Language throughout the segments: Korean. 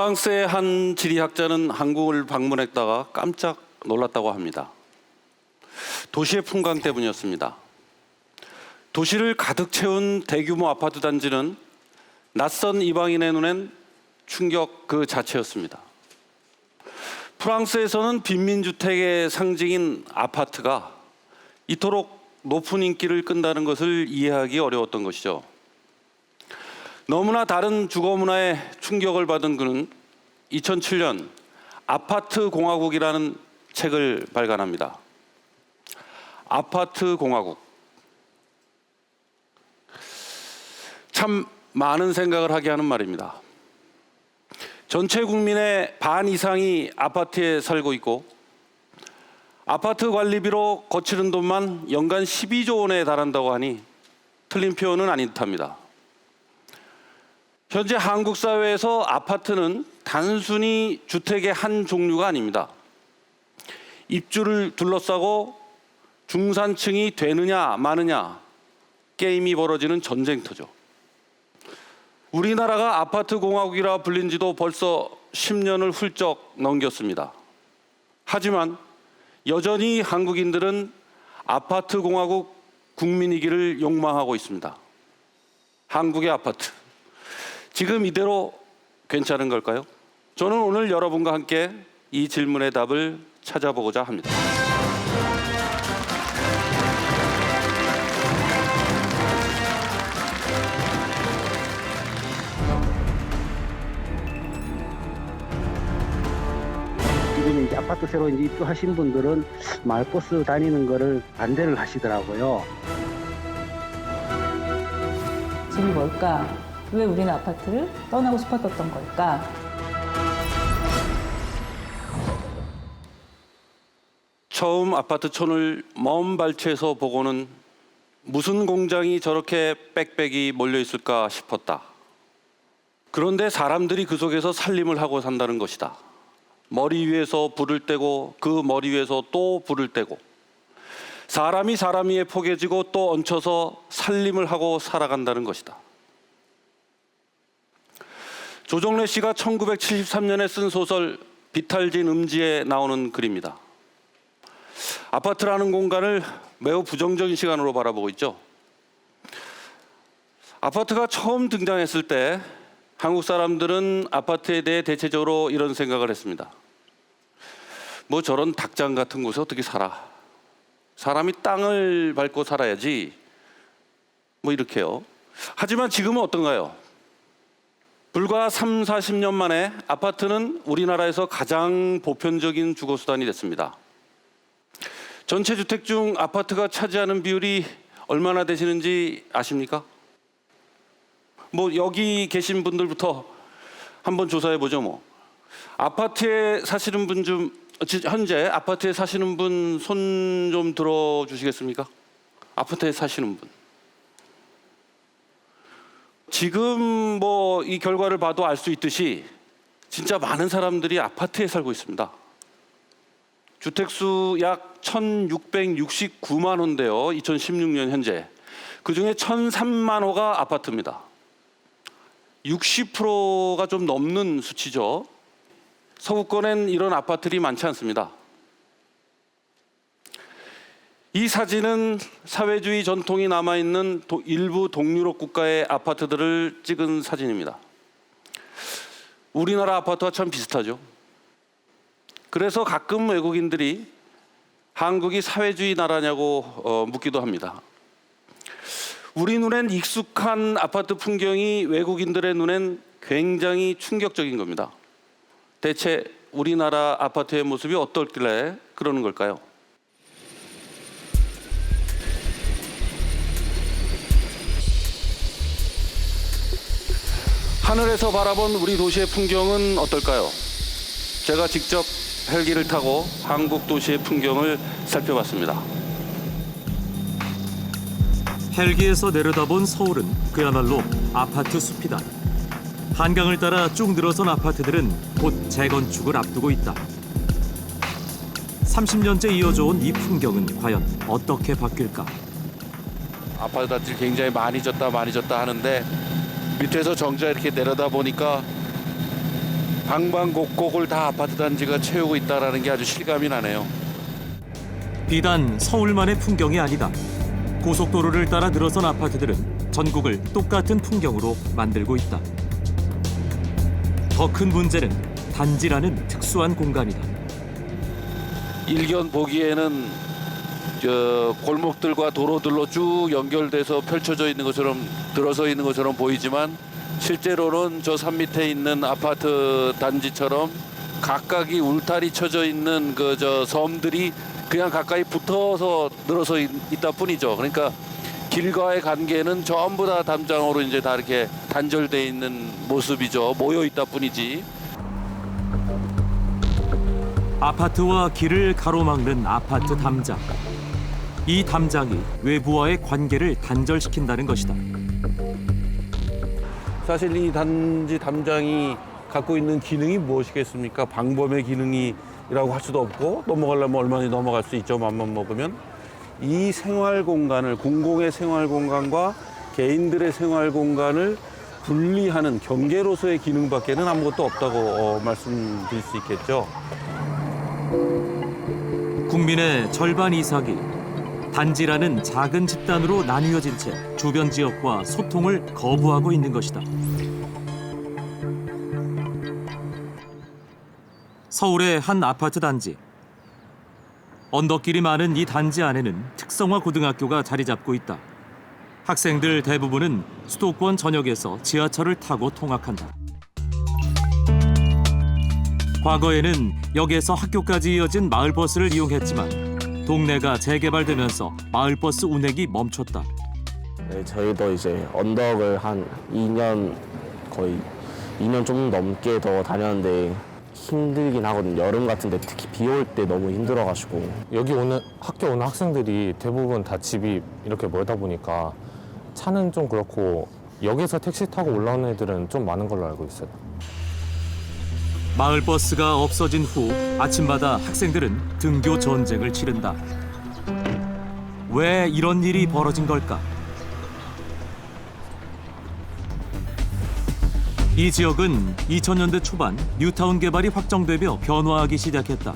프랑스의 한 지리학자는 한국을 방문했다가 깜짝 놀랐다고 합니다. 도시의 풍광 때문이었습니다. 도시를 가득 채운 대규모 아파트 단지는 낯선 이방인의 눈엔 충격 그 자체였습니다. 프랑스에서는 빈민주택의 상징인 아파트가 이토록 높은 인기를 끈다는 것을 이해하기 어려웠던 것이죠. 너무나 다른 주거 문화에 충격을 받은 그는 2007년 아파트 공화국이라는 책을 발간합니다. 아파트 공화국. 참 많은 생각을 하게 하는 말입니다. 전체 국민의 반 이상이 아파트에 살고 있고 아파트 관리비로 거치는 돈만 연간 12조 원에 달한다고 하니 틀린 표현은 아닌 듯합니다. 현재 한국 사회에서 아파트는 단순히 주택의 한 종류가 아닙니다. 입주를 둘러싸고 중산층이 되느냐 마느냐 게임이 벌어지는 전쟁터죠. 우리나라가 아파트 공화국이라 불린 지도 벌써 10년을 훌쩍 넘겼습니다. 하지만 여전히 한국인들은 아파트 공화국 국민이기를 욕망하고 있습니다. 한국의 아파트. 지금 이대로 괜찮은 걸까요? 저는 오늘 여러분과 함께 이 질문의 답을 찾아보고자 합니다. 지금 이제 아파트 새로 이제 입주하신 분들은 마을버스 다니는 거를 반대를 하시더라고요. 집이 뭘까? 왜 우리는 아파트를 떠나고 싶었던 걸까? 처음 아파트촌을 먼 발치에서 보고는 무슨 공장이 저렇게 빽빽이 몰려 있을까 싶었다. 그런데 사람들이 그 속에서 살림을 하고 산다는 것이다. 머리 위에서 불을 떼고 그 머리 위에서 또 불을 떼고 사람이 사람 위에 포개지고 또 얹혀서 살림을 하고 살아간다는 것이다. 조정래 씨가 1973년에 쓴 소설 비탈진 음지에 나오는 글입니다. 아파트라는 공간을 매우 부정적인 시간으로 바라보고 있죠. 아파트가 처음 등장했을 때 한국 사람들은 아파트에 대해 대체적으로 이런 생각을 했습니다. 뭐 저런 닭장 같은 곳에 어떻게 살아? 사람이 땅을 밟고 살아야지. 뭐 이렇게요. 하지만 지금은 어떤가요? 불과 3, 40년 만에 아파트는 우리나라에서 가장 보편적인 주거수단이 됐습니다. 전체 주택 중 아파트가 차지하는 비율이 얼마나 되시는지 아십니까? 뭐 여기 계신 분들부터 한번 조사해 보죠. 뭐 아파트에 사시는 분 좀 현재 아파트에 사시는 분 손 좀 들어 주시겠습니까? 아파트에 사시는 분. 지금 뭐 이 결과를 봐도 알 수 있듯이 진짜 많은 사람들이 아파트에 살고 있습니다. 주택수 약 1,669만 호인데요. 2016년 현재. 그중에 1,003만 호가 아파트입니다. 60%가 좀 넘는 수치죠. 서구권엔 이런 아파트들이 많지 않습니다. 이 사진은 사회주의 전통이 남아있는 일부 동유럽 국가의 아파트들을 찍은 사진입니다. 우리나라 아파트와 참 비슷하죠. 그래서 가끔 외국인들이 한국이 사회주의 나라냐고 묻기도 합니다. 우리 눈엔 익숙한 아파트 풍경이 외국인들의 눈엔 굉장히 충격적인 겁니다. 대체 우리나라 아파트의 모습이 어떻길래 그러는 걸까요? 하늘에서 바라본 우리 도시의 풍경은 어떨까요? 제가 직접 헬기를 타고 한국 도시의 풍경을 살펴봤습니다. 헬기에서 내려다본 서울은 그야말로 아파트 숲이다. 한강을 따라 쭉 늘어선 아파트들은 곧 재건축을 앞두고 있다. 30년째 이어져온 이 풍경은 과연 어떻게 바뀔까? 아파트들이 굉장히 많이 졌다 하는데 밑에서 정자 이렇게 내려다 보니까 방방곡곡을 다 아파트 단지가 채우고 있다는 게 아주 실감이 나네요. 비단 서울만의 풍경이 아니다. 고속도로를 따라 늘어선 아파트들은 전국을 똑같은 풍경으로 만들고 있다. 더 큰 문제는 단지라는 특수한 공간이다. 일견 보기에는 저 골목들과 도로들로 쭉 연결돼서 펼쳐져 있는 것처럼 들어서 있는 것처럼 보이지만 실제로는 저 산 밑에 있는 아파트 단지처럼 각각이 울타리 쳐져 있는 그 저 섬들이 그냥 가까이 붙어서 늘어서 있다 뿐이죠. 그러니까 길과의 관계는 전부 다 담장으로 이제 다 이렇게 단절돼 있는 모습이죠. 모여 있다 뿐이지. 아파트와 길을 가로막는 아파트 담장. 이 담장이 외부와의 관계를 단절시킨다는 것이다. 사실 이 단지 담장이 갖고 있는 기능이 무엇이겠습니까? 방범의 기능이라고 할 수도 없고 넘어가려면 얼마나 넘어갈 수 있죠. 맘만 먹으면. 이 생활 공간을 공공의 생활 공간과 개인들의 생활 공간을 분리하는 경계로서의 기능밖에는 아무것도 없다고 말씀드릴 수 있겠죠. 국민의 절반 이상이 단지라는 작은 집단으로 나뉘어진 채 주변 지역과 소통을 거부하고 있는 것이다. 서울의 한 아파트 단지. 언덕길이 많은 이 단지 안에는 특성화 고등학교가 자리 잡고 있다. 학생들 대부분은 수도권 전역에서 지하철을 타고 통학한다. 과거에는 역에서 학교까지 이어진 마을버스를 이용했지만 동네가 재개발되면서 마을버스 운행이 멈췄다. 네, 저희도 이제 언덕을 한 2년 거의 2년 좀 넘게 더 다녔는데 힘들긴 하거든요. 여름 같은데 특히 비 올 때 너무 힘들어가지고. 여기 학교 오는 학생들이 대부분 다 집이 이렇게 멀다 보니까 차는 좀 그렇고 역에서 택시 타고 올라오는 애들은 좀 많은 걸로 알고 있어요. 마을버스가 없어진 후 아침마다 학생들은 등교 전쟁을 치른다. 왜 이런 일이 벌어진 걸까? 이 지역은 2000년대 초반 뉴타운 개발이 확정되며 변화하기 시작했다.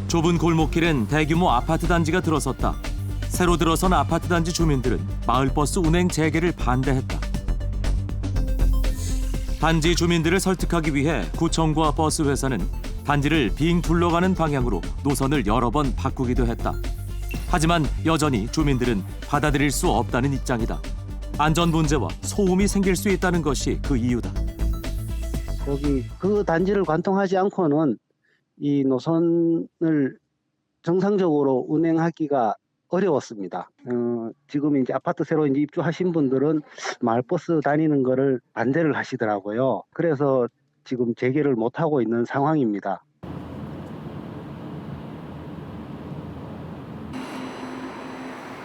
좁은 골목길엔 대규모 아파트 단지가 들어섰다. 새로 들어선 아파트 단지 주민들은 마을버스 운행 재개를 반대했다. 단지 주민들을 설득하기 위해 구청과 버스 회사는 단지를 빙 둘러가는 방향으로 노선을 여러 번 바꾸기도 했다. 하지만 여전히 주민들은 받아들일 수 없다는 입장이다. 안전 문제와 소음이 생길 수 있다는 것이 그 이유다. 거기 그 단지를 관통하지 않고는 이 노선을 정상적으로 운행하기가 어려웠습니다. 지금 이제 아파트 새로 이제 입주하신 분들은 마을버스 다니는 거를 반대를 하시더라고요. 그래서 지금 재개를 못 하고 있는 상황입니다.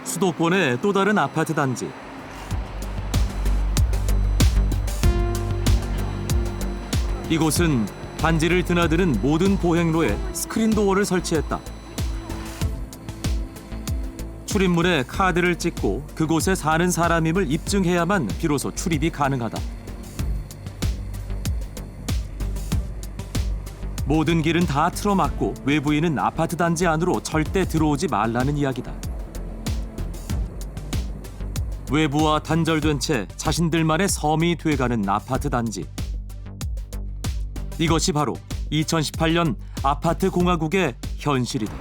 수도권의 또 다른 아파트 단지. 이곳은 단지를 드나드는 모든 보행로에 스크린 도어를 설치했다. 출입문에 카드를 찍고 그곳에 사는 사람임을 입증해야만 비로소 출입이 가능하다. 모든 길은 다 틀어막고 외부인은 아파트 단지 안으로 절대 들어오지 말라는 이야기다. 외부와 단절된 채 자신들만의 섬이 돼가는 아파트 단지. 이것이 바로 2018년 아파트 공화국의 현실이다.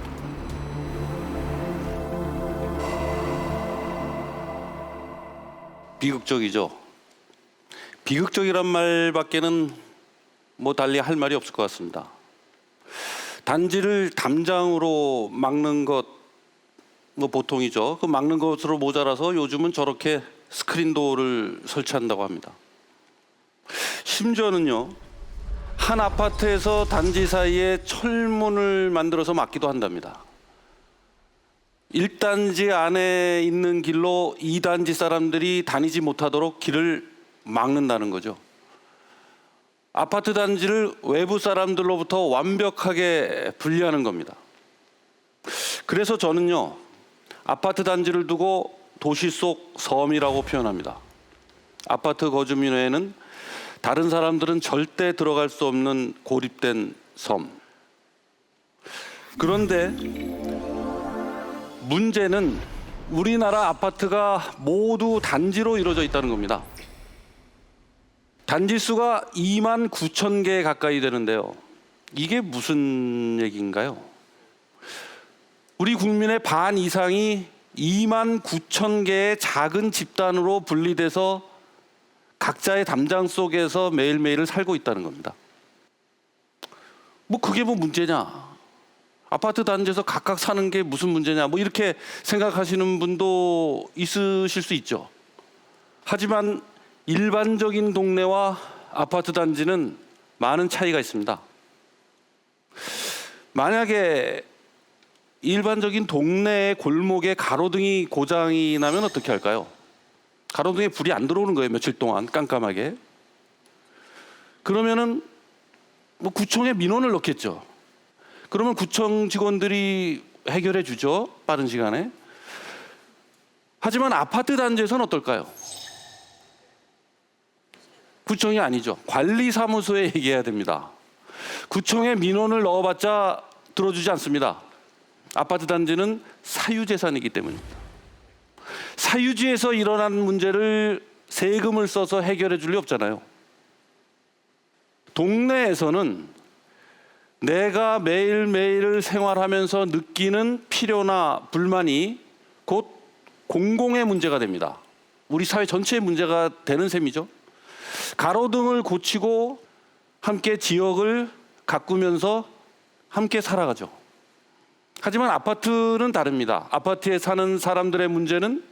비극적이죠. 비극적이란 말밖에는 뭐 달리 할 말이 없을 것 같습니다. 단지를 담장으로 막는 것 뭐 보통이죠. 그 막는 것으로 모자라서 요즘은 저렇게 스크린 도어를 설치한다고 합니다. 심지어는요, 한 아파트에서 단지 사이에 철문을 만들어서 막기도 한답니다. 1단지 안에 있는 길로 2단지 사람들이 다니지 못하도록 길을 막는다는 거죠. 아파트 단지를 외부 사람들로부터 완벽하게 분리하는 겁니다. 그래서 저는요, 아파트 단지를 두고 도시 속 섬이라고 표현합니다. 아파트 거주민 외에는 다른 사람들은 절대 들어갈 수 없는 고립된 섬. 그런데 문제는 우리나라 아파트가 모두 단지로 이루어져 있다는 겁니다. 단지 수가 2만 9천 개 가까이 되는데요. 이게 무슨 얘기인가요? 우리 국민의 반 이상이 2만 9천 개의 작은 집단으로 분리돼서 각자의 담장 속에서 매일매일을 살고 있다는 겁니다. 뭐 그게 뭐 문제냐? 아파트 단지에서 각각 사는 게 무슨 문제냐? 뭐 이렇게 생각하시는 분도 있으실 수 있죠. 하지만 일반적인 동네와 아파트 단지는 많은 차이가 있습니다. 만약에 일반적인 동네의 골목에 가로등이 고장이 나면 어떻게 할까요? 가로등에 불이 안 들어오는 거예요. 며칠 동안 깜깜하게. 그러면은 뭐 구청에 민원을 넣겠죠. 그러면 구청 직원들이 해결해 주죠. 빠른 시간에. 하지만 아파트 단지에서는 어떨까요? 구청이 아니죠. 관리사무소에 얘기해야 됩니다. 구청에 민원을 넣어봤자 들어주지 않습니다. 아파트 단지는 사유재산이기 때문입니다. 사유지에서 일어난 문제를 세금을 써서 해결해 줄 리 없잖아요. 동네에서는 내가 매일매일 생활하면서 느끼는 필요나 불만이 곧 공공의 문제가 됩니다. 우리 사회 전체의 문제가 되는 셈이죠. 가로등을 고치고 함께 지역을 가꾸면서 함께 살아가죠. 하지만 아파트는 다릅니다. 아파트에 사는 사람들의 문제는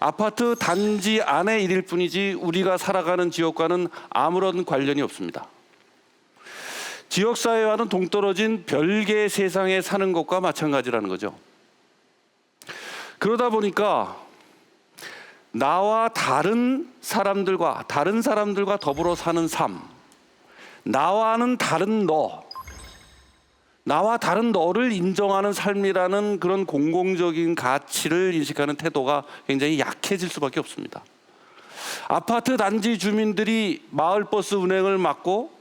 아파트 단지 안의 일일 뿐이지 우리가 살아가는 지역과는 아무런 관련이 없습니다. 지역사회와는 동떨어진 별개의 세상에 사는 것과 마찬가지라는 거죠. 그러다 보니까 나와 다른 사람들과 더불어 사는 삶, 나와는 다른 너, 나와 다른 너를 인정하는 삶이라는 그런 공공적인 가치를 인식하는 태도가 굉장히 약해질 수밖에 없습니다. 아파트 단지 주민들이 마을버스 운행을 막고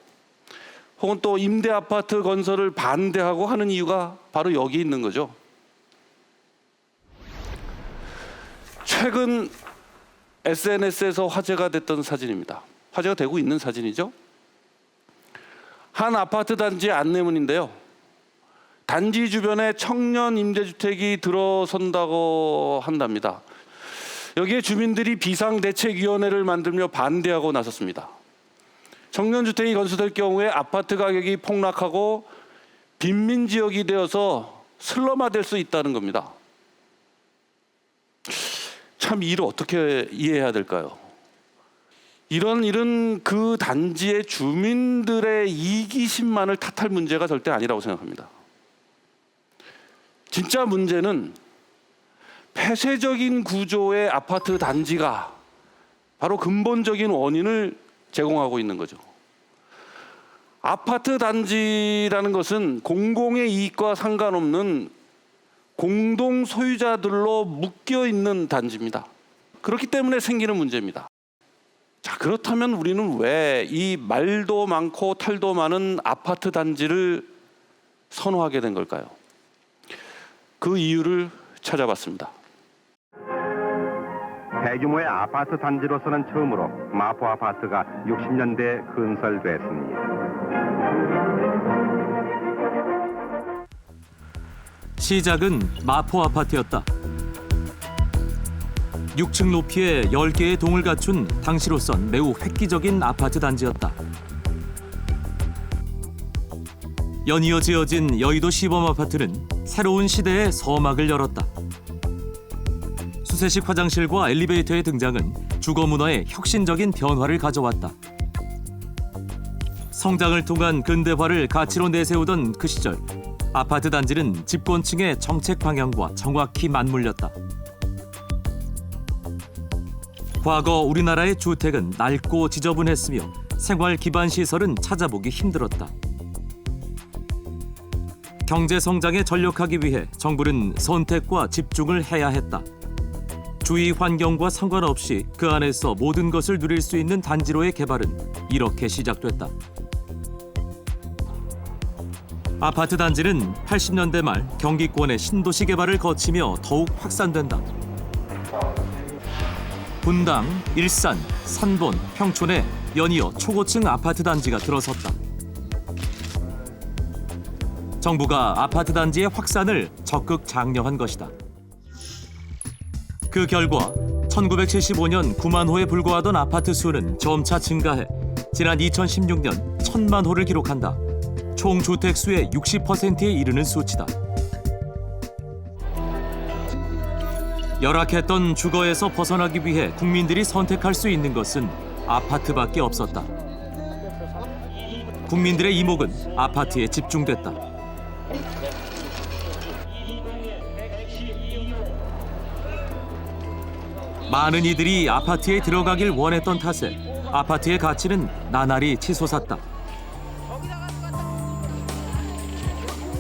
혹은 또 임대 아파트 건설을 반대하고 하는 이유가 바로 여기 있는 거죠. 최근 SNS에서 화제가 됐던 사진입니다. 화제가 되고 있는 사진이죠. 한 아파트 단지 안내문인데요. 단지 주변에 청년 임대주택이 들어선다고 한답니다. 여기에 주민들이 비상대책위원회를 만들며 반대하고 나섰습니다. 청년주택이 건설될 경우에 아파트 가격이 폭락하고 빈민지역이 되어서 슬럼화될 수 있다는 겁니다. 참 이 일을 어떻게 이해해야 될까요? 이런 일은 그 단지의 주민들의 이기심만을 탓할 문제가 절대 아니라고 생각합니다. 진짜 문제는 폐쇄적인 구조의 아파트 단지가 바로 근본적인 원인을 제공하고 있는 거죠. 아파트 단지라는 것은 공공의 이익과 상관없는 공동 소유자들로 묶여 있는 단지입니다. 그렇기 때문에 생기는 문제입니다. 자, 그렇다면 우리는 왜 이 말도 많고 탈도 많은 아파트 단지를 선호하게 된 걸까요? 그 이유를 찾아봤습니다. 대규모의 아파트 단지로서는 처음으로 마포 아파트가 60년대에 건설됐습니다. 시작은 마포 아파트였다. 6층 높이의 10개의 동을 갖춘 당시로선 매우 획기적인 아파트 단지였다. 연이어 지어진 여의도 시범 아파트는 새로운 시대의 서막을 열었다. 수세식 화장실과 엘리베이터의 등장은 주거 문화에 혁신적인 변화를 가져왔다. 성장을 통한 근대화를 가치로 내세우던 그 시절, 아파트 단지는 집권층의 정책 방향과 정확히 맞물렸다. 과거 우리나라의 주택은 낡고 지저분했으며 생활 기반 시설은 찾아보기 힘들었다. 경제 성장에 전력하기 위해 정부는 선택과 집중을 해야 했다. 주위 환경과 상관없이 그 안에서 모든 것을 누릴 수 있는 단지로의 개발은 이렇게 시작됐다. 아파트 단지는 80년대 말 경기권의 신도시 개발을 거치며 더욱 확산된다. 분당, 일산, 산본, 평촌에 연이어 초고층 아파트 단지가 들어섰다. 정부가 아파트 단지의 확산을 적극 장려한 것이다. 그 결과 1975년 9만 호에 불과하던 아파트 수는 점차 증가해 지난 2016년 1,000만 호를 기록한다. 총 주택 수의 60%에 이르는 수치다. 열악했던 주거에서 벗어나기 위해 국민들이 선택할 수 있는 것은 아파트밖에 없었다. 국민들의 이목은 아파트에 집중됐다. 많은 이들이 아파트에 들어가길 원했던 탓에 아파트의 가치는 나날이 치솟았다.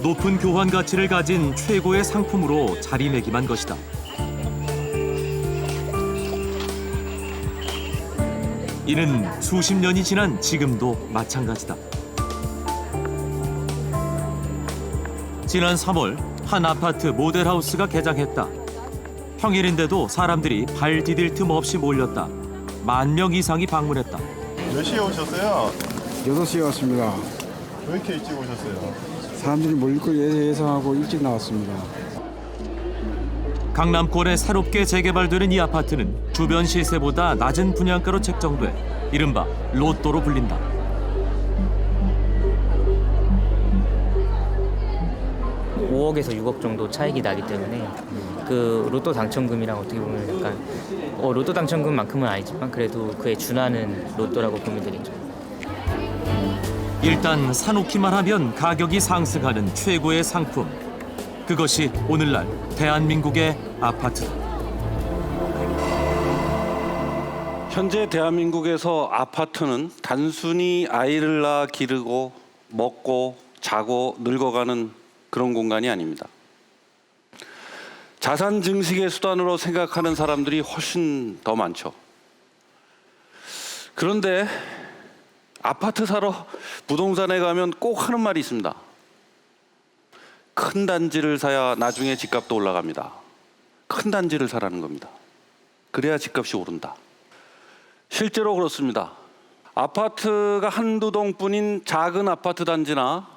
높은 교환 가치를 가진 최고의 상품으로 자리매김한 것이다. 이는 수십 년이 지난 지금도 마찬가지다. 지난 3월 한 아파트 모델하우스가 개장했다. 평일인데도 사람들이 발 디딜 틈 없이 몰렸다. 10,000명 이상이 방문했다. 몇 시에 오셨어요? 6시에 왔습니다. 왜 이렇게 일찍 오셨어요? 사람들이 몰릴 걸 예상하고 일찍 나왔습니다. 강남권에 새롭게 재개발되는 이 아파트는 주변 시세보다 낮은 분양가로 책정돼 이른바 로또로 불린다. (5억에서 6억) 정도 차익이 나기 때문에 그 로또 당첨금이랑 어떻게 보면 약간 로또 당첨금만큼은 아니지만 그래도 그에 준하는 로또라고 보면 되겠죠. 일단 사놓기만 하면 가격이 상승하는 최고의 상품. 그것이 오늘날 대한민국의 아파트다. 현재 대한민국에서 아파트는 단순히 아이를 낳아 기르고 먹고 자고 늙어가는 그런 공간이 아닙니다. 자산 증식의 수단으로 생각하는 사람들이 훨씬 더 많죠. 그런데 아파트 사러 부동산에 가면 꼭 하는 말이 있습니다. 큰 단지를 사야 나중에 집값도 올라갑니다. 큰 단지를 사라는 겁니다. 그래야 집값이 오른다. 실제로 그렇습니다. 아파트가 한두 동뿐인 작은 아파트 단지나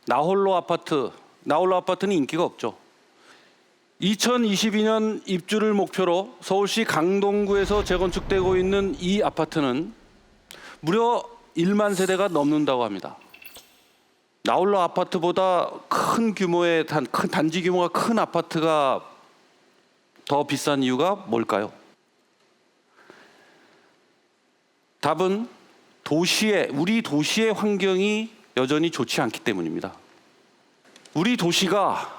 나홀로 아파트는 인기가 없죠. 2022년 입주를 목표로 서울시 강동구에서 재건축되고 있는 이 아파트는 무려 1만 세대가 넘는다고 합니다. 나홀로 아파트보다 큰 규모의 큰 단지 규모가 큰 아파트가 더 비싼 이유가 뭘까요? 답은 우리 도시의 환경이 여전히 좋지 않기 때문입니다. 우리 도시가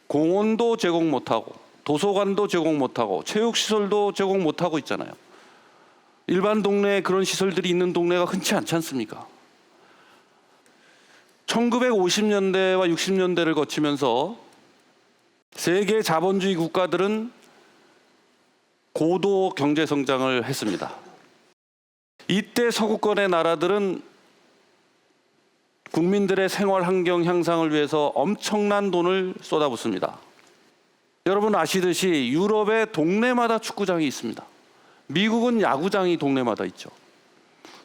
공원도 제공 못하고 도서관도 제공 못하고 체육시설도 제공 못하고 있잖아요. 일반 동네에 그런 시설들이 있는 동네가 흔치 않지 않습니까? 1950년대와 60년대를 거치면서 세계 자본주의 국가들은 고도 경제 성장을 했습니다. 이때 서구권의 나라들은 국민들의 생활 환경 향상을 위해서 엄청난 돈을 쏟아붓습니다. 여러분 아시듯이 유럽의 동네마다 축구장이 있습니다. 미국은 야구장이 동네마다 있죠.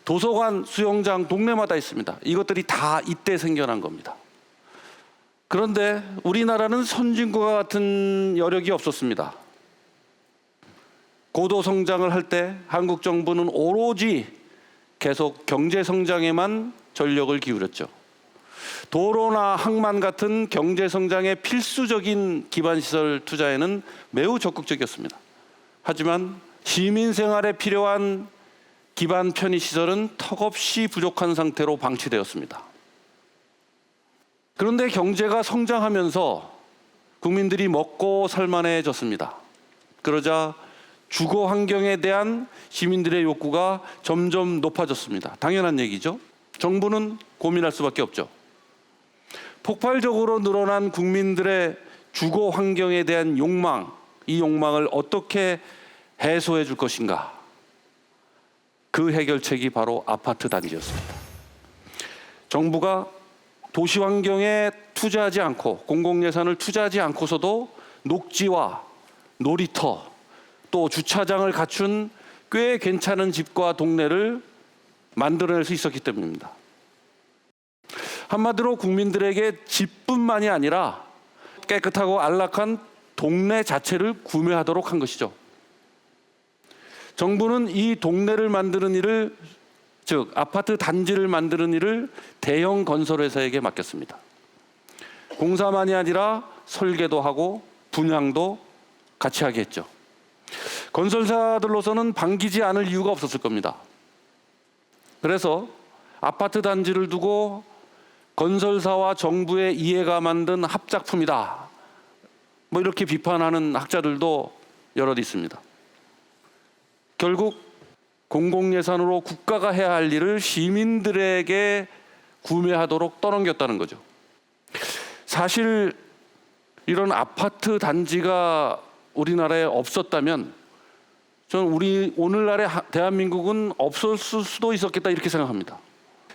도서관, 수영장 동네마다 있습니다. 이것들이 다 이때 생겨난 겁니다. 그런데 우리나라는 선진국과 같은 여력이 없었습니다. 고도 성장을 할 때 한국 정부는 오로지 계속 경제 성장에만 전력을 기울였죠. 도로나 항만 같은 경제 성장의 필수적인 기반시설 투자에는 매우 적극적이었습니다. 하지만 시민 생활에 필요한 기반 편의시설은 턱없이 부족한 상태로 방치되었습니다. 그런데 경제가 성장하면서 국민들이 먹고 살만해졌습니다. 그러자 주거 환경에 대한 시민들의 욕구가 점점 높아졌습니다. 당연한 얘기죠. 정부는 고민할 수밖에 없죠. 폭발적으로 늘어난 국민들의 주거 환경에 대한 욕망, 이 욕망을 어떻게 해소해 줄 것인가? 그 해결책이 바로 아파트 단지였습니다. 정부가 도시 환경에 투자하지 않고 공공예산을 투자하지 않고서도 녹지와 놀이터 또 주차장을 갖춘 꽤 괜찮은 집과 동네를 만들어낼 수 있었기 때문입니다. 한마디로 국민들에게 집뿐만이 아니라 깨끗하고 안락한 동네 자체를 구매하도록 한 것이죠. 정부는 이 동네를 만드는 일을, 즉 아파트 단지를 만드는 일을 대형 건설회사에게 맡겼습니다. 공사만이 아니라 설계도 하고 분양도 같이 하게 했죠. 건설사들로서는 반기지 않을 이유가 없었을 겁니다. 그래서 아파트 단지를 두고 건설사와 정부의 이해가 만든 합작품이다, 뭐 이렇게 비판하는 학자들도 여럿 있습니다. 결국 공공예산으로 국가가 해야 할 일을 시민들에게 구매하도록 떠넘겼다는 거죠. 사실 이런 아파트 단지가 우리나라에 없었다면 저는 우리 오늘날의 대한민국은 없었을 수도 있었겠다 이렇게 생각합니다.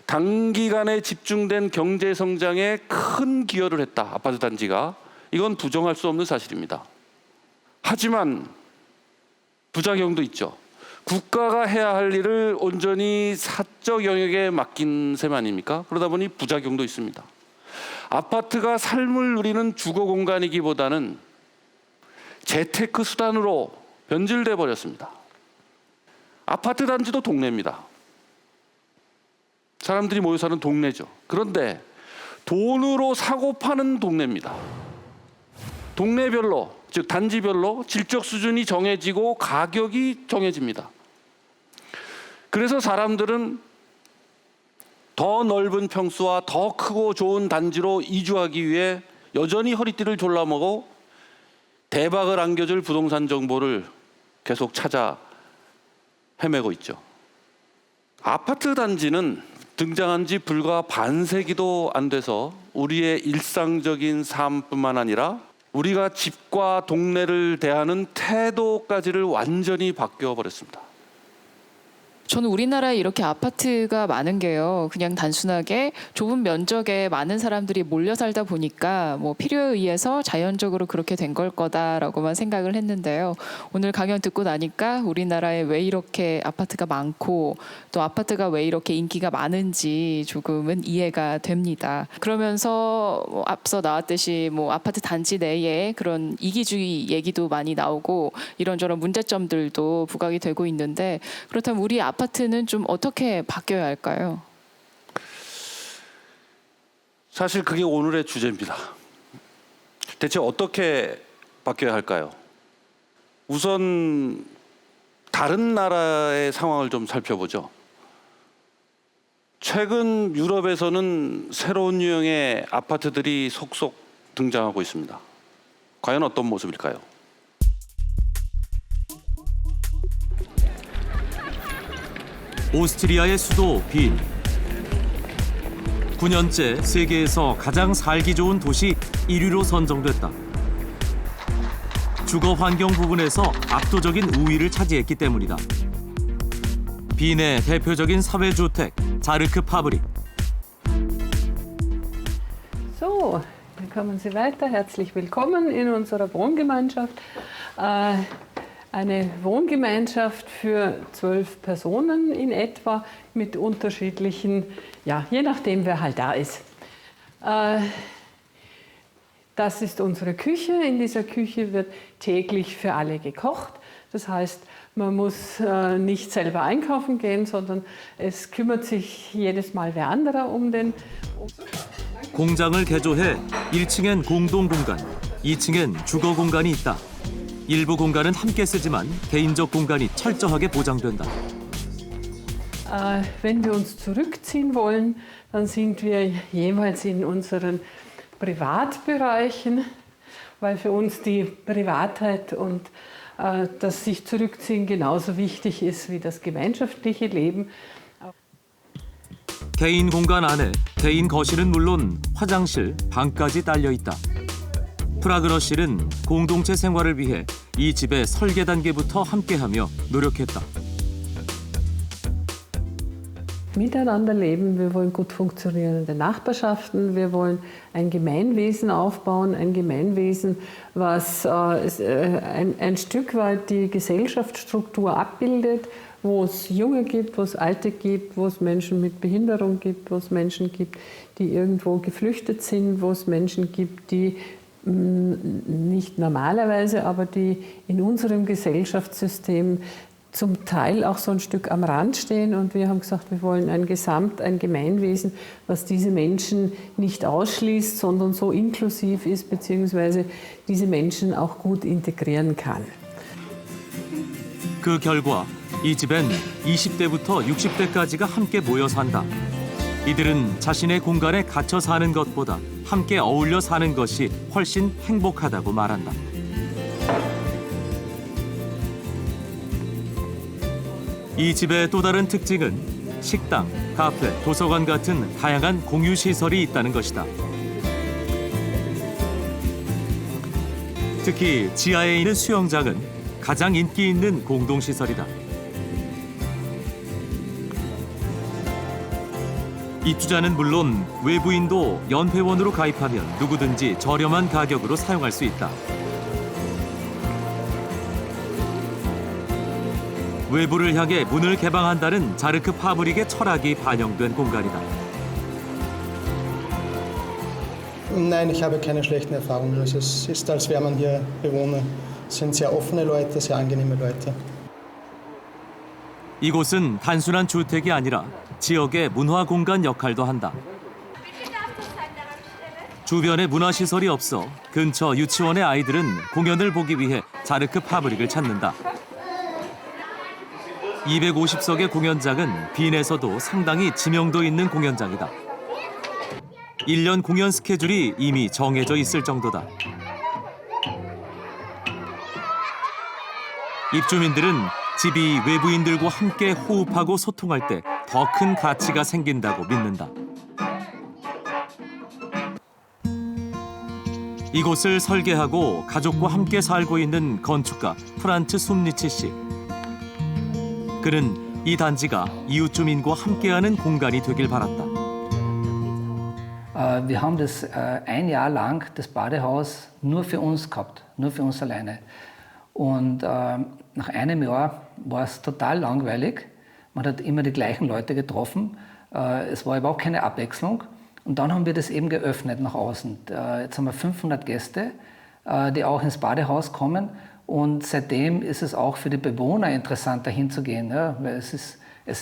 단기간에 집중된 경제 성장에 큰 기여를 했다, 아파트 단지가. 이건 부정할 수 없는 사실입니다. 하지만 부작용도 있죠. 국가가 해야 할 일을 온전히 사적 영역에 맡긴 셈 아닙니까? 그러다 보니 부작용도 있습니다. 아파트가 삶을 누리는 주거 공간이기보다는 재테크 수단으로 변질돼 버렸습니다. 아파트 단지도 동네입니다. 사람들이 모여 사는 동네죠. 그런데 돈으로 사고 파는 동네입니다. 동네별로, 즉 단지별로 질적 수준이 정해지고 가격이 정해집니다. 그래서 사람들은 더 넓은 평수와 더 크고 좋은 단지로 이주하기 위해 여전히 허리띠를 졸라매고 대박을 안겨줄 부동산 정보를 계속 찾아 헤매고 있죠. 아파트 단지는 등장한 지 불과 반세기도 안 돼서 우리의 일상적인 삶뿐만 아니라 우리가 집과 동네를 대하는 태도까지를 완전히 바뀌어 버렸습니다. 저는 우리나라에 이렇게 아파트가 많은 게요, 그냥 단순하게 좁은 면적에 많은 사람들이 몰려 살다 보니까 뭐 필요에 의해서 자연적으로 그렇게 된 걸 거다라고만 생각을 했는데요. 오늘 강연 듣고 나니까 우리나라에 왜 이렇게 아파트가 많고 또 아파트가 왜 이렇게 인기가 많은지 조금은 이해가 됩니다. 그러면서 뭐 앞서 나왔듯이 뭐 아파트 단지 내에 그런 이기주의 얘기도 많이 나오고 이런저런 문제점들도 부각이 되고 있는데, 그렇다면 우리 아파트는 좀 어떻게 바뀌어야 할까요? 사실 그게 오늘의 주제입니다. 대체 어떻게 바뀌어야 할까요? 우선 다른 나라의 상황을 좀 살펴보죠. 최근 유럽에서는 새로운 유형의 아파트들이 속속 등장하고 있습니다. 과연 어떤 모습일까요? 오스트리아의 수도 빈. 9년째 세계에서 가장 살기 좋은 도시 1위로 선정됐다. 주거 환경 부분에서 압도적인 우위를 차지했기 때문이다. 빈의 대표적인 사회주택 자르크 파브릭. So, dann kommen Sie weiter. Herzlich willkommen in unserer Wohngemeinschaft. Eine Wohngemeinschaft für 12 Personen in etwa mit unterschiedlichen, ja, je nachdem wer halt da ist. Das ist unsere Küche. In dieser Küche wird täglich für alle gekocht. Das heißt, man muss nicht selber einkaufen gehen, sondern es kümmert sich jedes Mal wer anderer um den. 공장을 개조해 1층엔 공동공간, 2층엔 주거 공간이 있다. 일부 공간은 함께 쓰지만 개인적 공간이 철저하게 보장된다. Wenn wir uns zurückziehen wollen, dann sind wir jeweils in unseren Privatbereichen, weil für uns die Privatheit und das sich zurückziehen genauso wichtig ist wie das gemeinschaftliche Leben. 개인 공간 안에 개인 거실은 물론 화장실, 방까지 딸려 있다. 프라그너 씨는 공동체 생활을 위해 이 집의 설계 단계부터 함께하며 노력했다. Miteinander leben, wir wollen gut funktionierende Nachbarschaften, wir wollen ein Gemeinwesen aufbauen, ein Gemeinwesen, was ein Stück weit die Gesellschaftsstruktur abbildet, wo es Junge gibt, wo es Alte gibt, wo es Menschen mit Behinderung gibt, wo es Menschen gibt, die irgendwo geflüchtet sind, wo es Menschen gibt, die nicht normalerweise, aber die in unserem Gesellschaftssystem zum Teil auch so ein Stück am Rand stehen. Und wir haben gesagt, wir wollen ein Gemeinwesen, was diese Menschen nicht ausschließt, sondern so inklusiv ist, beziehungsweise diese Menschen auch gut integrieren kann. 그 결과 이 집엔 20대부터 60대까지가 함께 모여 산다. 이들은 자신의 공간에 갇혀 사는 것보다 함께 어울려 사는 것이 훨씬 행복하다고 말한다. 이 집의 또 다른 특징은 식당, 카페, 도서관 같은 다양한 공유 시설이 있다는 것이다. 특히 지하에 있는 수영장은 가장 인기 있는 공동시설이다. 입주자는 물론 외부인도 연회원으로 가입하면 누구든지 저렴한 가격으로 사용할 수 있다. 외부를 향해 문을 개방한다는 자르크 파브릭의 철학이 반영된 공간이다. Nein, ich habe keine schlechten Erfahrungen. Es ist, als wäre man hier Bewohner. Es sind sehr offene Leute, sehr angenehme Leute. 이곳은 단순한 주택이 아니라 지역의 문화 공간 역할도 한다. 주변에 문화시설이 없어 근처 유치원의 아이들은 공연을 보기 위해 자르크 파브릭을 찾는다. 250석의 공연장은 빈에서도 상당히 지명도 있는 공연장이다. 1년 공연 스케줄이 이미 정해져 있을 정도다. 입주민들은 집이 외부인들과 함께 호흡하고 소통할 때 더 큰 가치가 생긴다고 믿는다. 이곳을 설계하고 가족과 함께 살고 있는 건축가 프란츠 숨리치 씨. 그는 이 단지가 이웃 주민과 함께하는 공간이 되길 바랐다. Wir haben das ein Jahr lang das Badehaus nur für uns gehabt, nur für uns alleine. Und nach einem Jahr war es total langweilig. Man hat immer die gleichen Leute getroffen. Es war überhaupt keine Abwechslung. Und dann haben wir das eben geöffnet nach außen. Jetzt haben wir 500 Gäste, die auch ins Badehaus kommen. Und seitdem ist es auch für die Bewohner interessant, dahin zu gehen. Ja? Weil es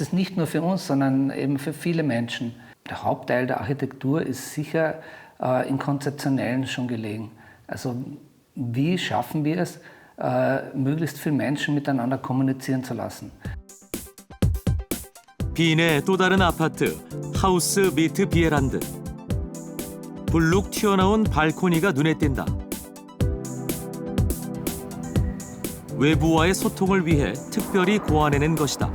ist nicht nur für uns, sondern eben für viele Menschen. Der Hauptteil der Architektur ist sicher im Konzeptionellen schon gelegen. Also wie schaffen wir es, möglichst viele Menschen miteinander kommunizieren zu lassen? 빈의 또 다른 아파트, 하우스 미트 비에란드. 불룩 튀어나온 발코니가 눈에 띈다. 외부와의 소통을 위해 특별히 고안해낸 것이다.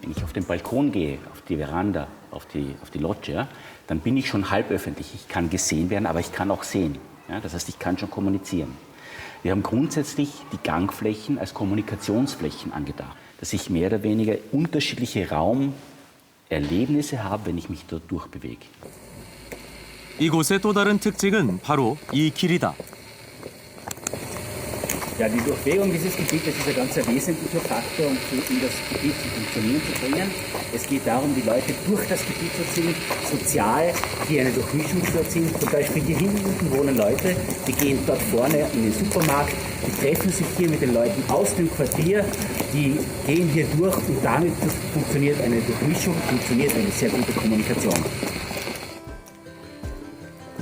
Wenn ich auf den Balkon gehe, auf die Veranda, auf die Loggia, dann bin ich schon halb öffentlich. Ich kann gesehen werden, aber ich kann auch sehen. Ja, das heißt, ich kann schon kommunizieren. Wir haben grundsätzlich die Gangflächen als Kommunikationsflächen angedacht, dass ich mehr oder weniger unterschiedliche Raumerlebnisse habe, wenn ich mich dort durchbewege. 이곳의 또 다른 특징은 바로 이 길이다. Ja, die Durchbewegung dieses Gebietes ist ein ganz wesentlicher Faktor, um das Gebiet zu funktionieren zu bringen. Es geht darum, die Leute durch das Gebiet zu ziehen, sozial, die eine Durchmischung zu erzielen. Zum Beispiel hier hinten wohnen Leute, die gehen dort vorne in den Supermarkt, die treffen sich hier mit den Leuten aus dem Quartier, die gehen hier durch und damit funktioniert eine Durchmischung, funktioniert eine sehr gute Kommunikation.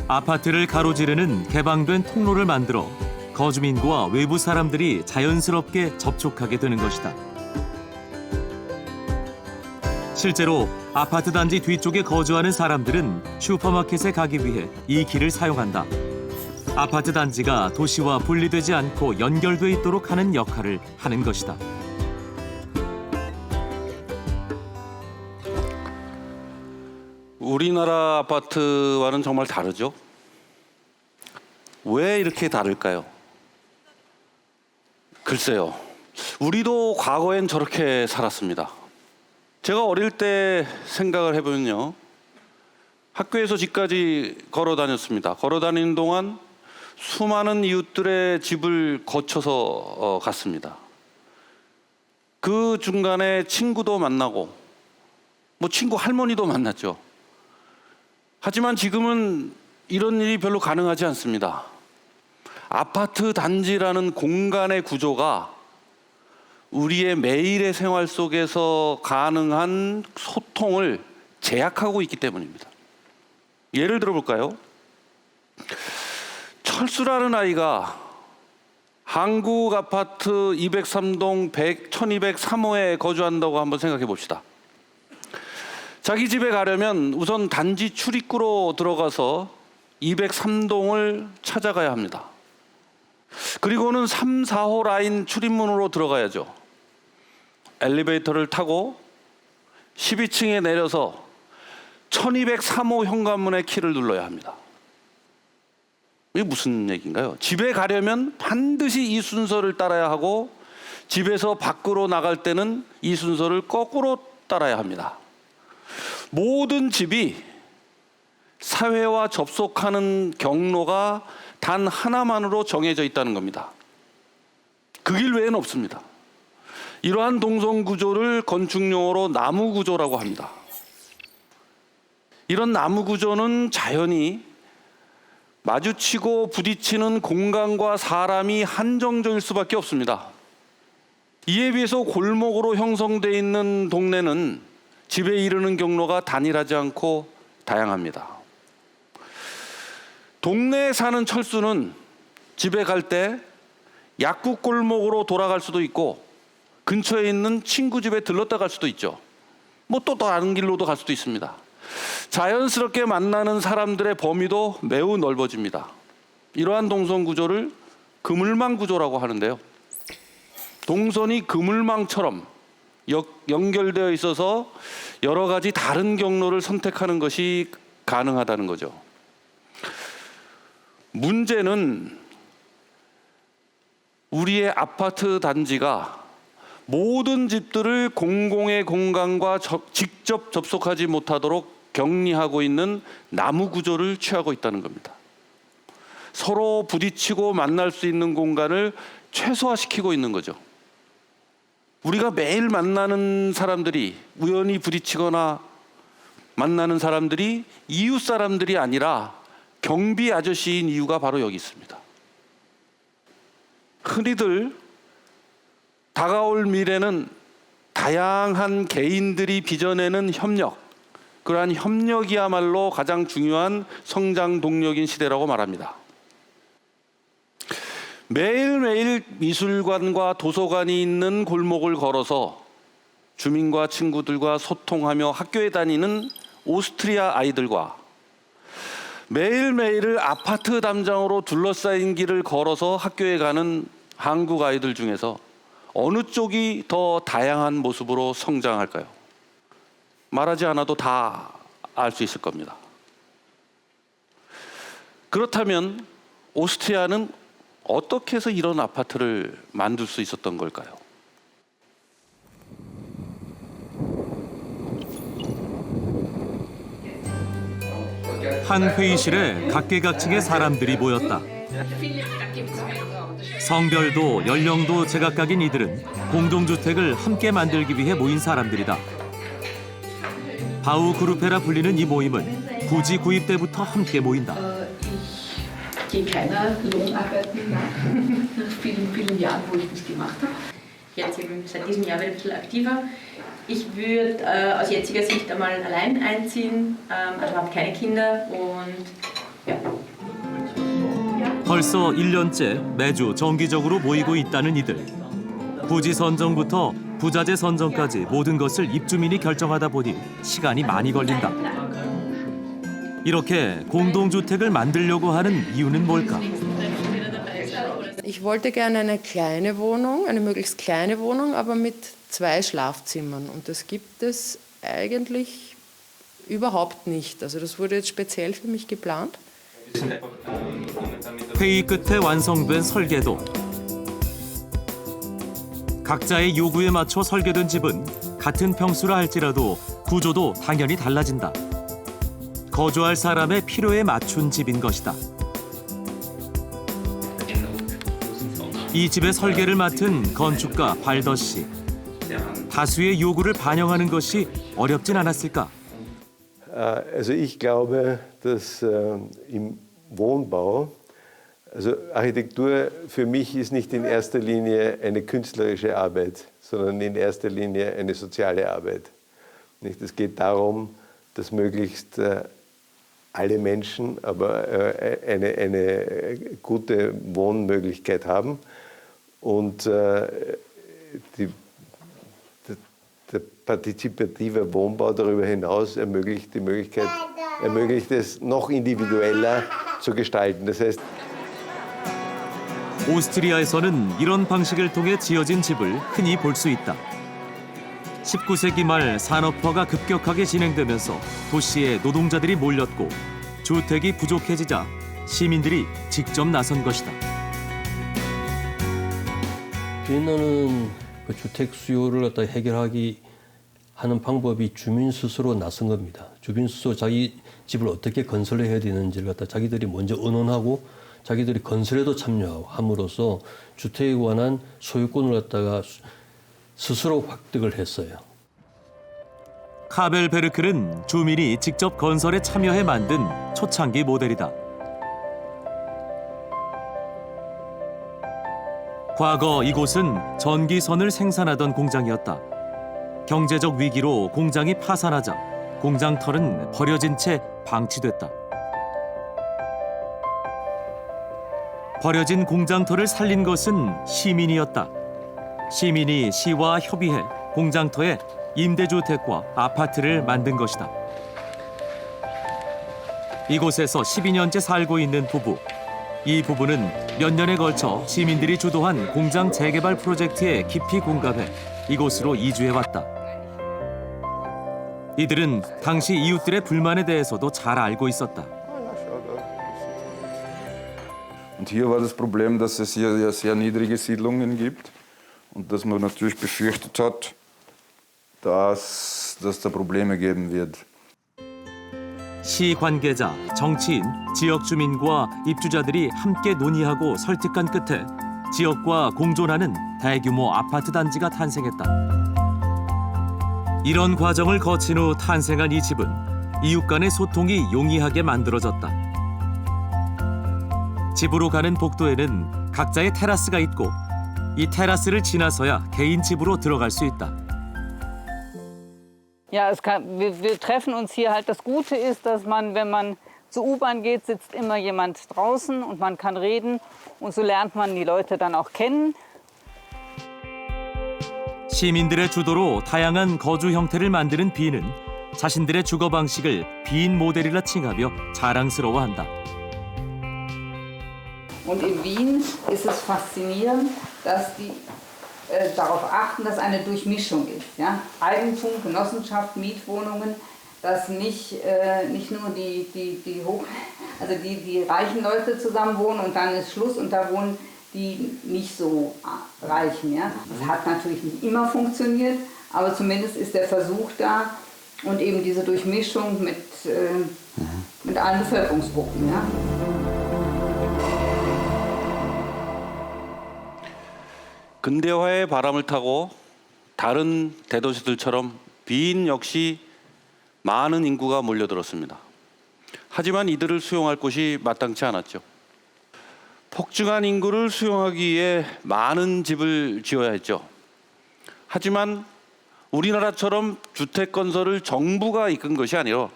아파트를 가로지르는 개방된 통로를 만들어 거주민과 외부 사람들이 자연스럽게 접촉하게 되는 것이다. 실제로 아파트 단지 뒤쪽에 거주하는 사람들은 슈퍼마켓에 가기 위해 이 길을 사용한다. 아파트 단지가 도시와 분리되지 않고 연결돼 있도록 하는 역할을 하는 것이다. 우리나라 아파트와는 정말 다르죠. 왜 이렇게 다를까요? 글쎄요. 우리도 과거엔 저렇게 살았습니다. 제가 어릴 때 생각을 해보면요. 학교에서 집까지 걸어 다녔습니다. 걸어 다니는 동안 수많은 이웃들의 집을 거쳐서 갔습니다. 그 중간에 친구도 만나고 뭐 친구 할머니도 만났죠. 하지만 지금은 이런 일이 별로 가능하지 않습니다. 아파트 단지라는 공간의 구조가 우리의 매일의 생활 속에서 가능한 소통을 제약하고 있기 때문입니다. 예를 들어 볼까요? 철수라는 아이가 한국 아파트 203동 1203호에 거주한다고 한번 생각해 봅시다. 자기 집에 가려면 우선 단지 출입구로 들어가서 203동을 찾아가야 합니다. 그리고는 3, 4호 라인 출입문으로 들어가야죠. 엘리베이터를 타고 12층에 내려서 1203호 현관문의 키를 눌러야 합니다. 이게 무슨 얘기인가요? 집에 가려면 반드시 이 순서를 따라야 하고 집에서 밖으로 나갈 때는 이 순서를 거꾸로 따라야 합니다. 모든 집이 사회와 접속하는 경로가 단 하나만으로 정해져 있다는 겁니다. 그 길 외에는 없습니다. 이러한 동선 구조를 건축용어로 나무 구조라고 합니다. 이런 나무 구조는 자연히 마주치고 부딪히는 공간과 사람이 한정적일 수밖에 없습니다. 이에 비해서 골목으로 형성되어 있는 동네는 집에 이르는 경로가 단일하지 않고 다양합니다. 동네에 사는 철수는 집에 갈 때 약국 골목으로 돌아갈 수도 있고 근처에 있는 친구 집에 들렀다 갈 수도 있죠. 뭐 또 다른 길로도 갈 수도 있습니다. 자연스럽게 만나는 사람들의 범위도 매우 넓어집니다. 이러한 동선 구조를 그물망 구조라고 하는데요. 동선이 그물망처럼 연결되어 있어서 여러 가지 다른 경로를 선택하는 것이 가능하다는 거죠. 문제는 우리의 아파트 단지가 모든 집들을 공공의 공간과 직접 접속하지 못하도록 격리하고 있는 나무 구조를 취하고 있다는 겁니다. 서로 부딪히고 만날 수 있는 공간을 최소화시키고 있는 거죠. 우리가 매일 만나는 사람들이 우연히 부딪히거나 만나는 사람들이 이웃 사람들이 아니라 경비 아저씨인 이유가 바로 여기 있습니다. 흔히들 다가올 미래는 다양한 개인들이 빚어내는 협력, 그러한 협력이야말로 가장 중요한 성장 동력인 시대라고 말합니다. 매일매일 미술관과 도서관이 있는 골목을 걸어서 주민과 친구들과 소통하며 학교에 다니는 오스트리아 아이들과 매일매일을 아파트 담장으로 둘러싸인 길을 걸어서 학교에 가는 한국 아이들 중에서 어느 쪽이 더 다양한 모습으로 성장할까요? 말하지 않아도 다 알 수 있을 겁니다. 그렇다면 오스트리아는 어떻게 해서 이런 아파트를 만들 수 있었던 걸까요? 한 회의실에 각계각층의 사람들이 모였다. 성별도 연령도 제각각인 이들은 공동주택을 함께 만들기 위해 모인 사람들이다. 바우그룹페라 불리는 이 모임은 부지 구입 때부터 함께 모인다. Ich gehe keiner Lohnarbeit nach vielen, vielen Jahren, wo ich das gemacht habe. Jetzt seit diesem Jahr werde ich ein bisschen aktiver. Ich würde aus jetziger Sicht einmal allein einziehen, also habe keine Kinder und ja. 벌써 1년째 매주 정기적으로 모이고 있다는 이들. 부지 선정부터 부자재 선정까지 모든 것을 입주민이 결정하다 보니 시간이 많이 걸린다. 이렇게 공동주택을 만들려고 하는 이유는 뭘까? Ich wollte gerne eine kleine Wohnung, eine möglichst kleine Wohnung, aber mit 2 Schlafzimmern. Und das gibt es eigentlich überhaupt nicht. Also das wurde jetzt speziell für mich geplant. 회의 끝에 완성된 설계도. 각자의 요구에 맞춰 설계된 집은 같은 평수라 할지라도 구조도 당연히 달라진다. 거주할 사람의 필요에 맞춘 집인 것이다. 이 집의 설계를 맡은 건축가 발더 씨. 다수의 요구를 반영하는 것이 어렵진 않았을까? Also ich glaube, dass im Wohnbau, also Architektur für mich ist nicht in erster Linie eine künstlerische Arbeit, sondern in erster Linie eine soziale Arbeit. Nicht? Es geht darum, dass möglichst alle Menschen aber eine gute Wohnmöglichkeit haben und der partizipative Wohnbau darüber hinaus ermöglicht es noch individueller zu gestalten. Das heißt, 오스트리아에서는 이런 방식을 통해 지어진 집을 흔히 볼 수 있다. 19세기 말 산업화가 급격하게 진행되면서 도시에 노동자들이 몰렸고 주택이 부족해지자 시민들이 직접 나선 것이다. 비엔나는 그 주택 수요를 갖다 해결하기 하는 방법이 주민 스스로 나선 겁니다. 주민 스스로 자기 집을 어떻게 건설해야 되는지를 갖다 자기들이 먼저 의논하고 자기들이 건설에도 참여하고 함으로써 주택에 관한 소유권을 갖다가 스스로 획득을 했어요. 카벨베르크는 주민이 직접 건설에 참여해 만든 초창기 모델이다. 과거 이곳은 전기선을 생산하던 공장이었다. 경제적 위기로 공장이 파산하자 공장털은 버려진 채 방치됐다. 버려진 공장터를 살린 것은 시민이었다. 시민이 시와 협의해 공장터에 임대주택과 아파트를 만든 것이다. 이곳에서 12년째 살고 있는 부부. 이 부부는 몇 년에 걸쳐 시민들이 주도한 공장 재개발 프로젝트에 깊이 공감해 이곳으로 이주해왔다. 이들은 당시 이웃들의 불만에 대해서도 잘 알고 있었다. Und hier war das Problem, dass es hier ja sehr niedrige Siedlungen gibt und dass man natürlich befürchtet hat, dass da Probleme geben wird. 시 관계자, 정치인, 지역 주민과 입주자들이 함께 논의하고 설득한 끝에 지역과 공존하는 대규모 아파트 단지가 탄생했다. 이런 과정을 거친 후 탄생한 이 집은 이웃 간의 소통이 용이하게 만들어졌다. 집으로 가는 복도에는 각자의 테라스가 있고 이 테라스를 지나서야 개인 집으로 들어갈 수 있다. Ja, wir treffen uns hier halt. Das Gute ist, dass man, wenn man zur U-Bahn geht, sitzt immer jemand draußen und man kann reden. Und so lernt man die Leute dann auch kennen. 시민들의 주도로 다양한 거주 형태를 만드는 비는 자신들의 주거 방식을 빈 모델이라 칭하며 자랑스러워한다. Und in Wien ist es faszinierend, dass die darauf achten, dass eine Durchmischung ist. Ja? Eigentum, Genossenschaft, Mietwohnungen, dass nicht nur die reichen Leute zusammen wohnen und dann ist Schluss und da wohnen die nicht so Reichen. Ja? Das hat natürlich nicht immer funktioniert, aber zumindest ist der Versuch da und eben diese Durchmischung mit allen Bevölkerungsgruppen. Ja? 근대화의 바람을 타고 다른 대도시들처럼 빈 역시 많은 인구가 몰려들었습니다. 하지만 이들을 수용할 곳이 마땅치 않았죠. 폭증한 인구를 수용하기 위해 많은 집을 지어야 했죠. 하지만 우리나라처럼 주택 건설을 정부가 이끈 것이 아니라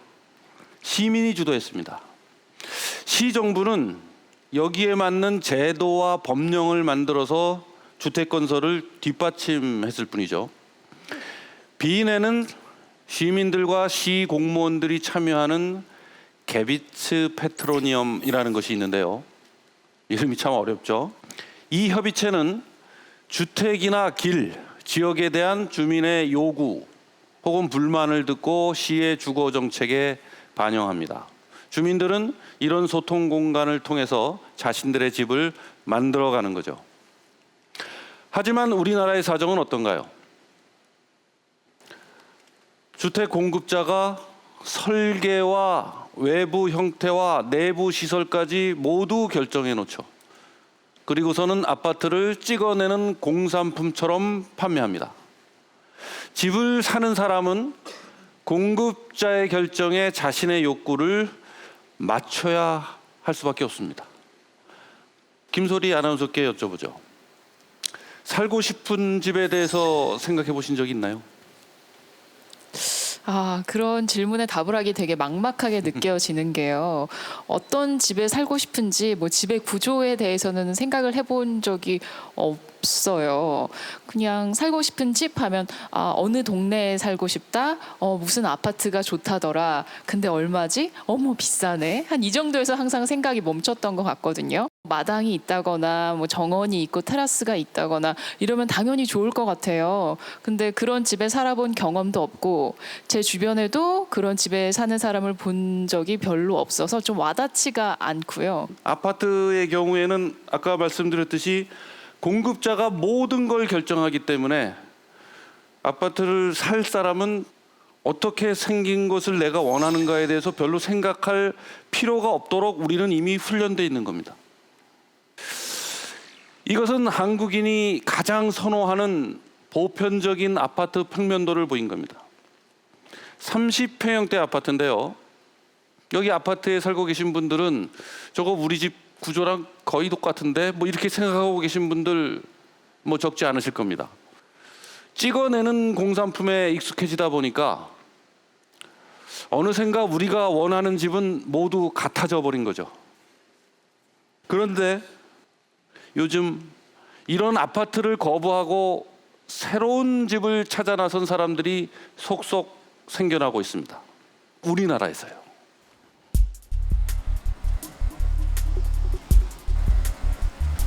시민이 주도했습니다. 시정부는 여기에 맞는 제도와 법령을 만들어서 주택 건설을 뒷받침했을 뿐이죠. 비인에는 시민들과 시 공무원들이 참여하는 게비츠 페트로니엄이라는 것이 있는데요. 이름이 참 어렵죠. 이 협의체는 주택이나 길, 지역에 대한 주민의 요구 혹은 불만을 듣고 시의 주거 정책에 반영합니다. 주민들은 이런 소통 공간을 통해서 자신들의 집을 만들어가는 거죠. 하지만 우리나라의 사정은 어떤가요? 주택 공급자가 설계와 외부 형태와 내부 시설까지 모두 결정해 놓죠. 그리고서는 아파트를 찍어내는 공산품처럼 판매합니다. 집을 사는 사람은 공급자의 결정에 자신의 욕구를 맞춰야 할 수밖에 없습니다. 김소리 아나운서께 여쭤보죠. 살고 싶은 집에 대해서 생각해 보신 적이 있나요? 그런 질문에 답을 하기 되게 막막하게 느껴지는 게요. 어떤 집에 살고 싶은지 뭐 집의 구조에 대해서는 생각을 해본 적이 없어요. 그냥 살고 싶은 집 하면 어느 동네에 살고 싶다. 무슨 아파트가 좋다더라. 근데 얼마지? 어머 비싸네. 한 이 정도에서 항상 생각이 멈췄던 것 같거든요. 마당이 있다거나 뭐 정원이 있고 테라스가 있다거나 이러면 당연히 좋을 것 같아요. 근데 그런 집에 살아본 경험도 없고 제 주변에도 그런 집에 사는 사람을 본 적이 별로 없어서 좀 와닿지가 않고요. 아파트의 경우에는 아까 말씀드렸듯이 공급자가 모든 걸 결정하기 때문에 아파트를 살 사람은 어떻게 생긴 것을 내가 원하는가에 대해서 별로 생각할 필요가 없도록 우리는 이미 훈련되어 있는 겁니다. 이것은 한국인이 가장 선호하는 보편적인 아파트 평면도를 보인 겁니다. 30평형대 아파트인데요. 여기 아파트에 살고 계신 분들은 저거 우리 집 구조랑 거의 똑같은데 뭐 이렇게 생각하고 계신 분들 뭐 적지 않으실 겁니다. 찍어내는 공산품에 익숙해지다 보니까 어느샌가 우리가 원하는 집은 모두 같아져 버린 거죠. 그런데 요즘 이런 아파트를 거부하고 새로운 집을 찾아 나선 사람들이 속속 생겨나고 있습니다. 우리나라에서요.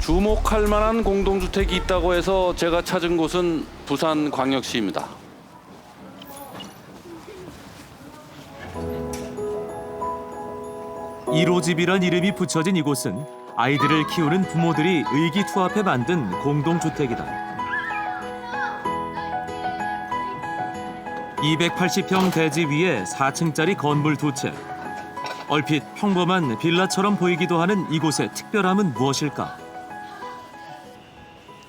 주목할 만한 공동주택이 있다고 해서 제가 찾은 곳은 부산광역시입니다. 일호집이란 이름이 붙여진 이곳은 아이들을 키우는 부모들이 의기투합해 만든 공동주택이다. 280평 대지 위에 4층짜리 건물 2채. 얼핏 평범한 빌라처럼 보이기도 하는 이곳의 특별함은 무엇일까?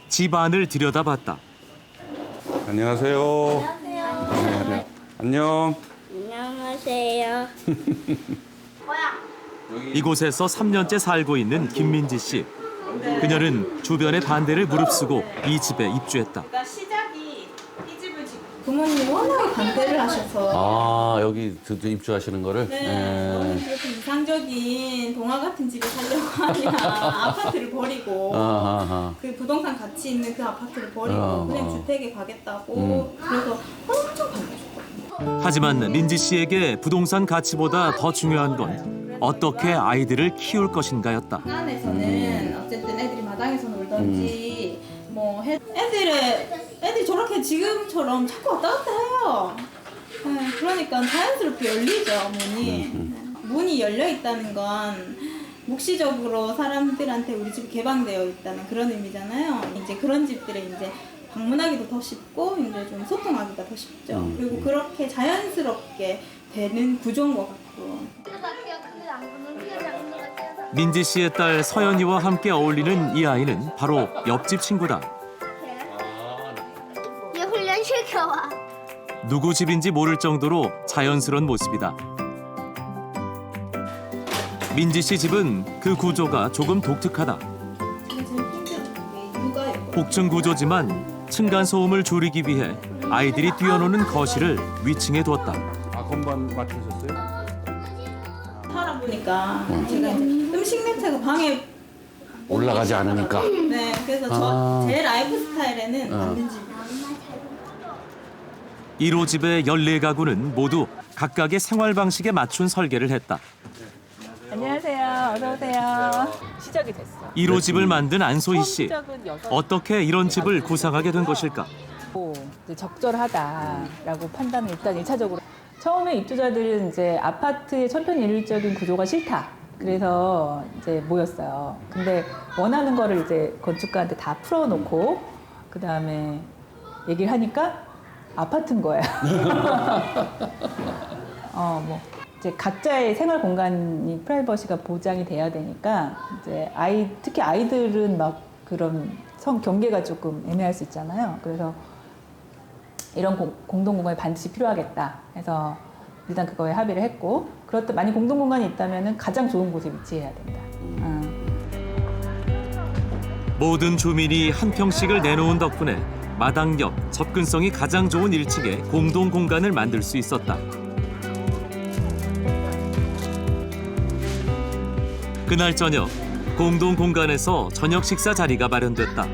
집 안을 들여다봤다. 안녕하세요. 안녕하세요. 네. 안녕. 안녕하세요. 이곳에서 3년째 살고 있는 김민지 씨. 그녀는 주변의 반대를 무릅쓰고 이 집에 입주했다. 시작이 이 집을 지금 부모님이 워낙에 반대를 하셔서 여기 입주하시는 거를? 네. 그렇게 이상적인 동화 같은 집에 살려고 하냐 아파트를 버리고 그 부동산 가치 있는 그 아파트를 버리고 그냥 주택에 가겠다고 그래서 엄청 반대하셨거든요. 하지만 민지 씨에게 부동산 가치보다 더 중요한 건 어떻게 아이들을 키울 것인가였다. 안에서는 어쨌든 애들이 마당에서 놀던지 뭐 애들이 저렇게 지금처럼 자꾸 왔다 갔다 해요. 네, 그러니까 자연스럽게 열리죠 문이. 문이 열려 있다는 건 묵시적으로 사람들한테 우리 집이 개방되어 있다는 그런 의미잖아요. 이제 그런 집들에 이제 방문하기도 더 쉽고 이제 좀 소통하기가 더 쉽죠. 그리고 그렇게 자연스럽게 되는 구조인 것 같고. 민지 씨의 딸 서연이와 함께 어울리는 이 아이는 바로 옆집 친구다. 얘 훈련시켜와. 누구 집인지 모를 정도로 자연스러운 모습이다. 민지 씨 집은 그 구조가 조금 독특하다. 복층 구조지만 층간소음을 줄이기 위해 아이들이 뛰어노는 거실을 위층에 두었다. 건반 맞추셨어요? 살아보니까 제가 이제 음식 냄새가 방에 올라가지 않으니까. 네, 그래서 제 라이프 스타일에는 맞는 집이에요. 1호 집의 14가구는 모두 각각의 생활 방식에 맞춘 설계를 했다. 안녕하세요. 어서 오세요. 시작이 됐어. 1호 집을 만든 안소희 씨. 어떻게 이런 집을 구상하게 된 것일까? 적절하다라고 판단을 일단 1차적으로 처음에 입주자들은 이제 아파트의 천편일률적인 구조가 싫다. 그래서 이제 모였어요. 근데 원하는 거를 이제 건축가한테 다 풀어놓고 그 다음에 얘기를 하니까 아파트인 거예요. 뭐 이제 각자의 생활 공간이 프라이버시가 보장이 돼야 되니까 이제 특히 아이들은 막 그런 경계가 조금 애매할 수 있잖아요. 그래서 이런 공동 공간이 반드시 필요하겠다 해서 일단 그거에 합의를 했고, 그렇다 만약 공동 공간이 있다면은 가장 좋은 곳에 위치해야 된다. 모든 주민이 한 평씩을 내놓은 덕분에 마당 옆 접근성이 가장 좋은 1층에 공동 공간을 만들 수 있었다. 그날 저녁 공동 공간에서 저녁 식사 자리가 마련됐다.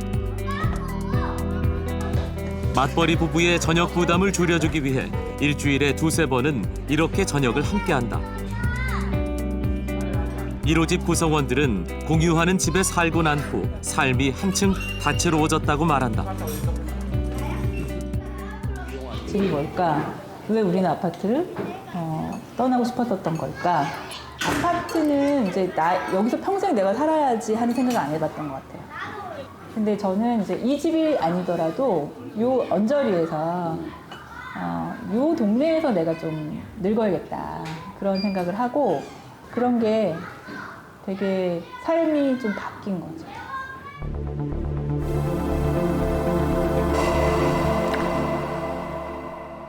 맞벌이 부부의 저녁 부담을 줄여주기 위해 일주일에 2-3번은 이렇게 저녁을 함께한다. 1호집 구성원들은 공유하는 집에 살고 난 후 삶이 한층 다채로워졌다고 말한다. 집이 뭘까? 왜 우리는 아파트를 떠나고 싶었던 걸까? 아파트는 이제 여기서 평생 내가 살아야지 하는 생각을 안 해봤던 것 같아요. 근데 저는 이제 이 집이 아니더라도 요 언저리에서 요 동네에서 내가 좀 늙어야겠다 그런 생각을 하고, 그런 게 되게 삶이 좀 바뀐 거죠.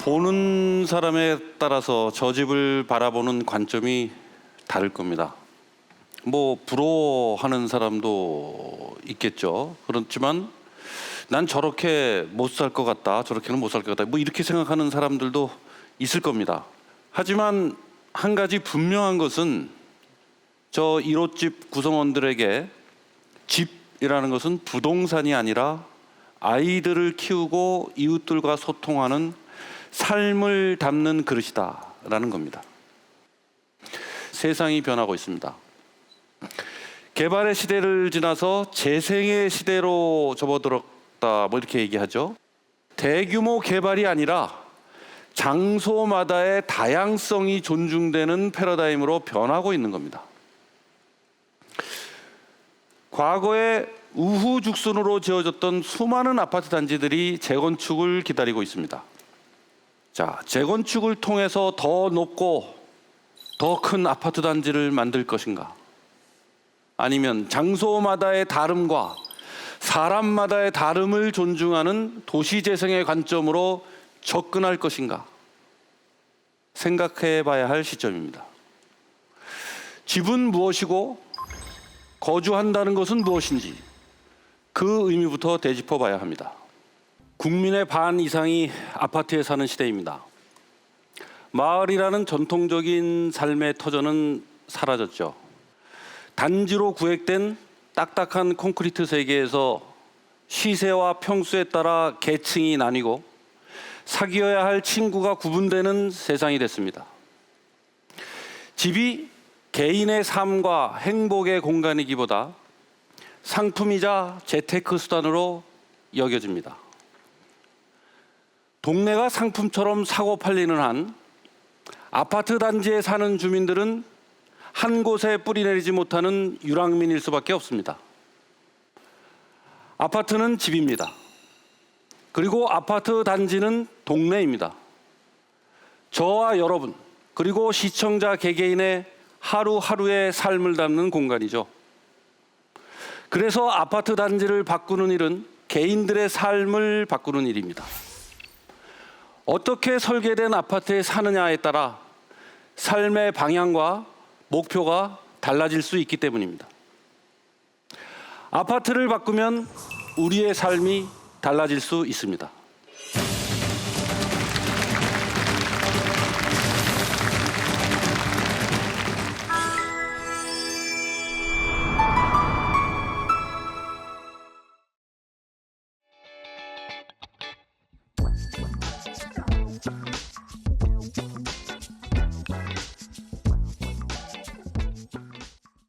보는 사람에 따라서 저 집을 바라보는 관점이 다를 겁니다. 뭐 부러워하는 사람도 있겠죠. 그렇지만 난 저렇게 못 살 것 같다, 저렇게는 못 살 것 같다, 뭐 이렇게 생각하는 사람들도 있을 겁니다. 하지만 한 가지 분명한 것은 저 1호집 구성원들에게 집이라는 것은 부동산이 아니라 아이들을 키우고 이웃들과 소통하는 삶을 담는 그릇이다라는 겁니다. 세상이 변하고 있습니다. 개발의 시대를 지나서 재생의 시대로 접어들었다, 뭐 이렇게 얘기하죠. 대규모 개발이 아니라 장소마다의 다양성이 존중되는 패러다임으로 변하고 있는 겁니다. 과거에 우후죽순으로 지어졌던 수많은 아파트 단지들이 재건축을 기다리고 있습니다. 자, 재건축을 통해서 더 높고 더 큰 아파트 단지를 만들 것인가? 아니면 장소마다의 다름과 사람마다의 다름을 존중하는 도시재생의 관점으로 접근할 것인가? 생각해 봐야 할 시점입니다. 집은 무엇이고 거주한다는 것은 무엇인지 그 의미부터 되짚어 봐야 합니다. 국민의 반 이상이 아파트에 사는 시대입니다. 마을이라는 전통적인 삶의 터전은 사라졌죠. 단지로 구획된 딱딱한 콘크리트 세계에서 시세와 평수에 따라 계층이 나뉘고 사귀어야 할 친구가 구분되는 세상이 됐습니다. 집이 개인의 삶과 행복의 공간이기보다 상품이자 재테크 수단으로 여겨집니다. 동네가 상품처럼 사고 팔리는 한 아파트 단지에 사는 주민들은 한 곳에 뿌리내리지 못하는 유랑민일 수밖에 없습니다. 아파트는 집입니다. 그리고 아파트 단지는 동네입니다. 저와 여러분, 그리고 시청자 개개인의 하루하루의 삶을 담는 공간이죠. 그래서 아파트 단지를 바꾸는 일은 개인들의 삶을 바꾸는 일입니다. 어떻게 설계된 아파트에 사느냐에 따라 삶의 방향과 목표가 달라질 수 있기 때문입니다. 아파트를 바꾸면 우리의 삶이 달라질 수 있습니다.